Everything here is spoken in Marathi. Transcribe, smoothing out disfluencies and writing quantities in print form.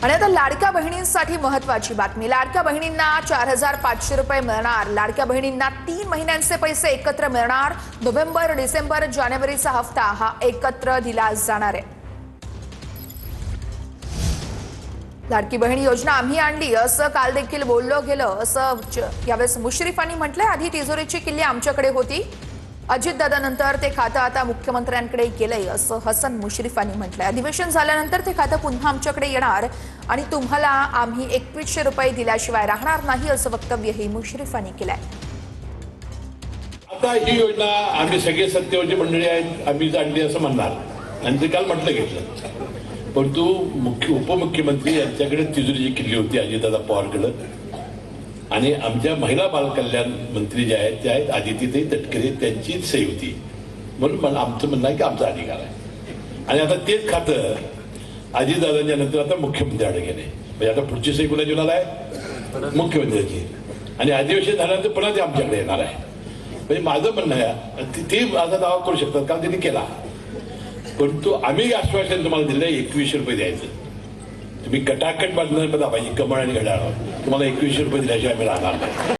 आणि आता लाडक्या बहिणींसाठी महत्त्वाची बातमी। लाडक्या बहिणींना 4500 रुपये मिळणार। लाडक्या बहिणींना 3 महिन्यांचे पैसे एकत्र मिळणार। नोव्हेंबर, डिसेंबर, जानेवारीचा हप्ता हा एकत्र दिला जाणार आहे। लाडकी बहीण योजना आम्ही आणली असं काल देखील बोललो गेलं असं यावेळेस मुश्रीफांनी म्हटलंय। आधी तिजोरीची किल्ली आमच्याकडे होती, अजितदादानंतर ते खातं आता मुख्यमंत्र्यांकडे गेलंय असं हसन मुश्रीफांनी म्हटलंय। अधिवेशन झाल्यानंतर ते खातं पुन्हा आमच्याकडे येणार आणि तुम्हाला आम्ही 2100 रुपये दिल्याशिवाय राहणार नाही असं वक्तव्यही मुश्रीफांनी केलंय। आता ही योजना आम्ही सगळे सत्तेवरची मंडळी आहेत आम्ही आणली असं म्हणणार आणि ते काल म्हटलं घेतलं, परंतु उपमुख्यमंत्री यांच्याकडे तिजोरीची किल्ली होती अजितदादा पवारकडे आणि आमच्या महिला बालकल्याण मंत्री जे आहेत त्या आहेत आदितीताई तटकरे, त्यांचीच सही होती म्हणून आमचं म्हणणं आहे की आमचा अधिकार आहे। आणि आता तेच खातं अजितदादांच्या नंतर आता मुख्यमंत्र्यांकडे गेले, म्हणजे आता पुढची सही कुणाची होणार आहे? मुख्यमंत्र्यांची। आणि अधिवेशन झाल्यानंतर पुन्हा ते आमच्याकडे येणार आहे। म्हणजे माझं म्हणणं आहे ते माझा दावा करू शकतात कारण त्यांनी केला, परंतु आम्ही आश्वासन तुम्हाला दिलं 2100 रुपये द्यायचं। तुम्ही कटाकट बांधणार पाहिजे कमळ आणि घड्याळ, तुम्हाला 2100 रुपये दिल्याशिवाय आम्ही राहणार नाही।